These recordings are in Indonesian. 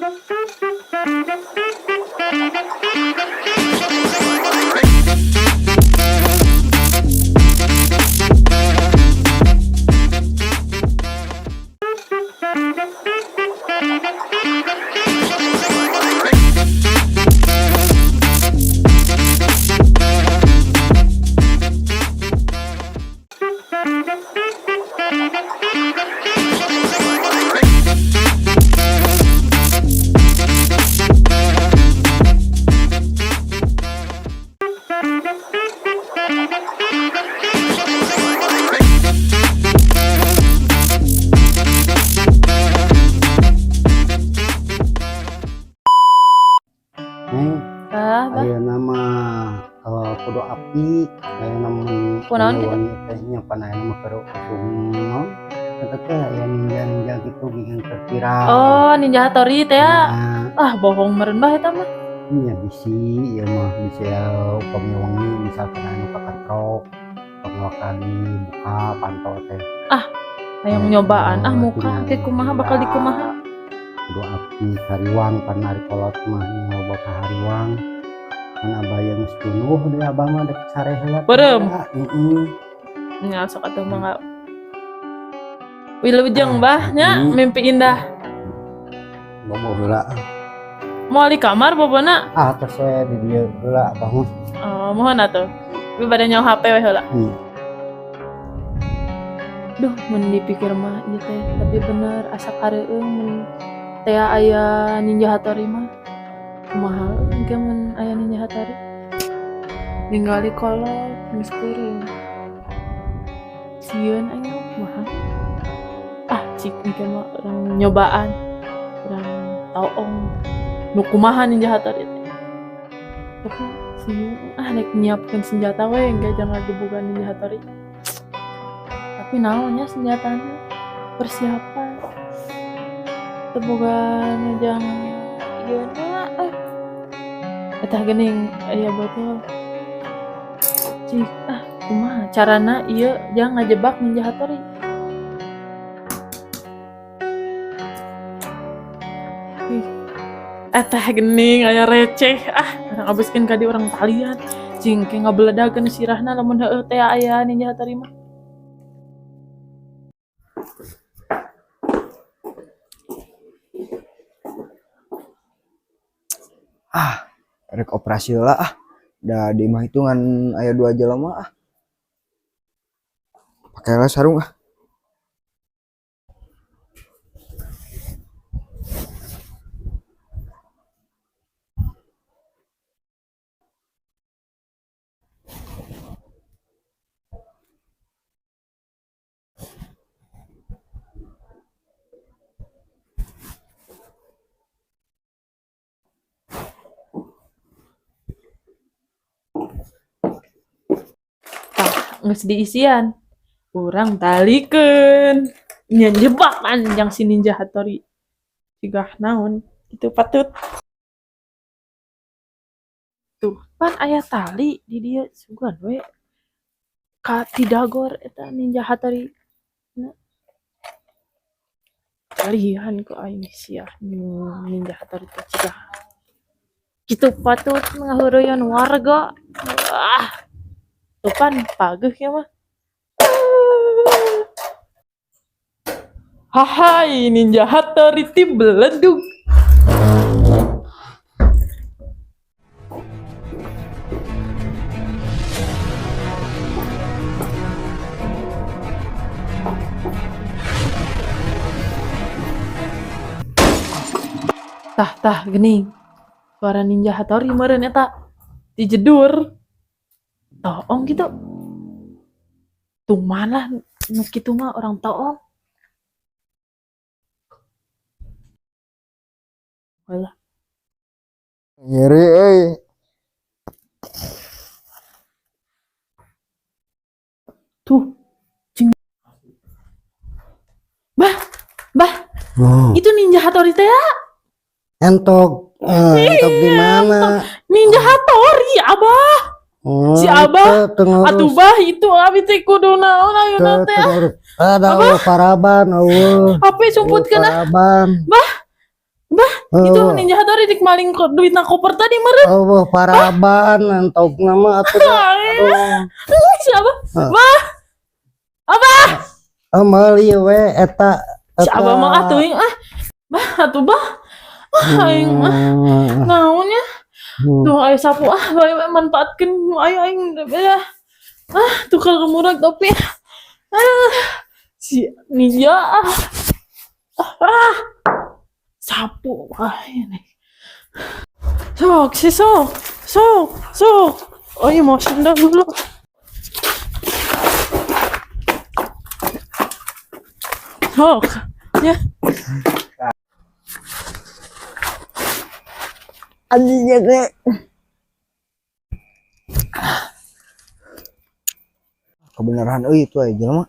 Aya nama kudu api aya namun Kunaon gitu? wanitanya panaya nama karo non eta teh aya ninja gitu bikin terkira. Oh, Ninja Hattori teh ya. Nah, Bohong meureun bah eta mah. nya bisi ya mah bisa upami wengi misalkan anu kakatrok pangwakali buka pantau teh. Hayang nyobaan muka teh kumaha bakal dikumaha. Kudu api hariwang pan ari kolot mah nyoba ka hariwang. Mana bayang geus tunuh di abang mah dek sare heula. Beureum. Heeh. Nya sok atuh mah wilujeng bah nya mimpi indah. Bobo heula. Moal di kamar bobona. Terus saya di dieu heula bangun. Mohon atuh. Tapi bade nyaho HP we heula. Duh, mun dipikir mah ieu teh tapi bener asa kareueung mun teh aya Ninja Hattori mah. Kumaha engke mun aya Ninja Hattori? Ningali kolot geus kuring. Sieun aya kumaha? Cik engke mah urang nyobaan. Urang taong nu kumaha Ninja Hattori teh. Tapi sieun nek nyiapkeun senjata we engke jangan gebugan Ninja Hattori. Tapi naonnya senjatanya persiapan tebogan jang ieu na eta geuning aya botol cik kumaha carana ieu jang ngajebak Ninja Hattori. Eta geuning aya receh urang abiskeun ka di urang talian cing ke ngabeledakeun sirahna lamun heueuh teh aya Ninja Hattori mah. Rek operasi heula da di mah hitungan aya 2 jelema Pakai lah sarung Geus diisian urang talikeun nya jebak panjang si Ninja Hattori sigah naon itu patut tuh pan aya tali di dieu sugan we ka tidagor eta Ninja Hattori kalihan ku aing sia Ninja Hattori teh cigah kitu patut ngahuruyan warga tuh pan pageuh ya mah. Hahai Ninja Hattori ti beledug. Tah geuning. Suara Ninja Hattori meureun eta dijedur. Toong gitu. Tuman lah nu kitu mah orang toong. Walah. nyeri euy. Tuh. Cing. Bah. Itu Ninja Hattori teh ya? Entok di mana? Ninja Hattori, Abah. Si Abah, atuh bah itu abi teh kudu naon ayeuna teh. Ada paraban Apa sumputkeun paraban. Bah. Itu ninja hatori dik maling duit na koper tadi meureun. Oh, paraban antog nama atuh. Aduh. Siapa? Bah. Apa? Meuli we eta. Siapa mah atuh yang bah atuh bah. Aing naonnya? Tuh aya sapu bae manfaatkeun aing ya. Tukar kemurag tapi si ninja sapu ini. Sok. Oh iya mau sendal dulu. Sok ya. Anjingnya teh. Kebenaran itu aja jelema.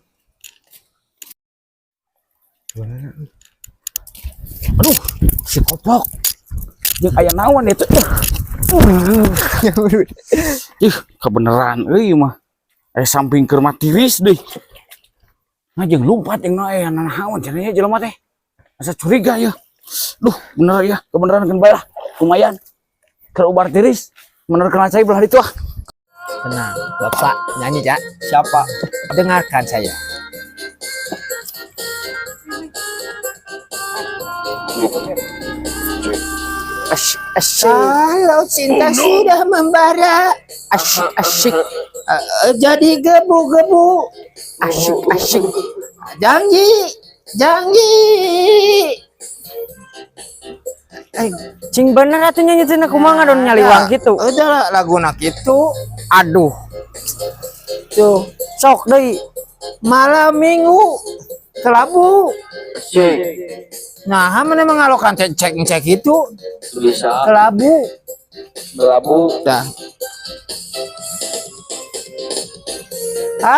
Aduh, si koplok. Jeung aya naon itu? Kebenaran euy mah. Samping keur mah tiris deui. Ngajeng lompat jeung aya naon cenah jelema teh. Asa curiga ya. Duh, bener ya, kebenaran kan bae lah. Lumayan. Keur ubar tiris, bener kena cai belah ditu ah. Tenang, Bapak nyanyi, Cak. Siapa? Dengarkan saya. Kalau cinta sudah membara, asyik, jadi gebu-gebu, asyik, janji. Cing bener atuh nyanyi tina kumaha don nyaliwang gitu. Udah laguna gitu. Aduh. Tuh, Sok deui. malam minggu kelabu. Nah, mana mengalokan cek itu Bisa kelabu. dah.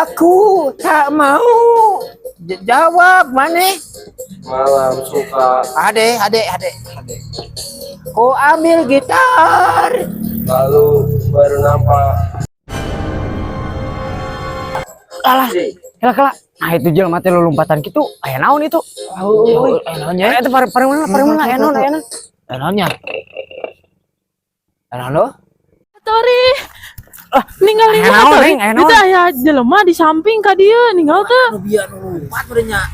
Aku tak mau jawab mana? Malam suka Ade. Kau ambil gitar. lalu bernampak. Alah. Kela. Nah itu jelema teh lompatan kitu. Aya naon itu? Naonnya? Eta pareman aya naon? Naonnya? Naon lo? Hatori. Ninggalin aya naon, hatori. Neng, aya naon? Itu aya jelema di samping ka dieu ninggal teh.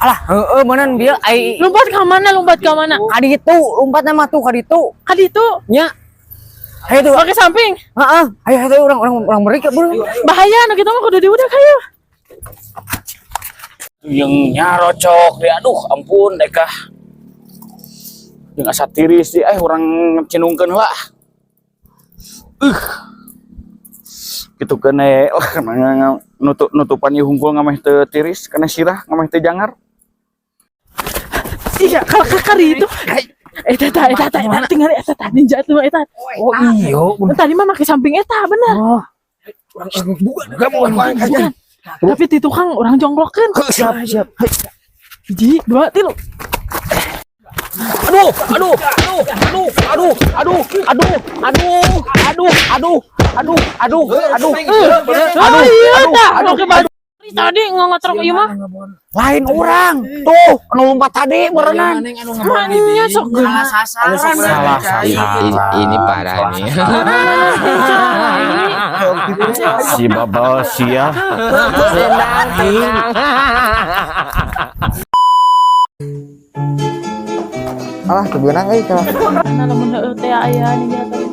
Alah, heeh beunang dia ai Lompat ka mana? ka ditu, lompatna mah tuh ka ditu. Ka ditu. Nya. Hayu tuh. Oke samping. Heeh, hayu orang mereka bener. Bahaya anu kitu mah kudu diudak hayu. Yang nyarocok deh, aduh ampun dekah. Yang asa tiris deh, orang cenungkeun heula. Gitu kene nutupan ieu hungkul ngameh teu tiris, kena sirah ngameh teu jangar. Iya, kari itu. Eta tinggal eta ninja tuh eta. Oh iyo. Tadi mah make samping eta bener. Bukan. Tapi ti tukang orang jonglokeun. Siap. Hiji, 2, 3. Tadi ngotrok ieu mah. Lain orang. Tuh, anu lompat tadi berenang. Mannya sok geuna. Salah. Ini parah nih. Si babal sia. Alah, kebeunang euy kalau. Nah, lamun heueuh teh aya ninja teh.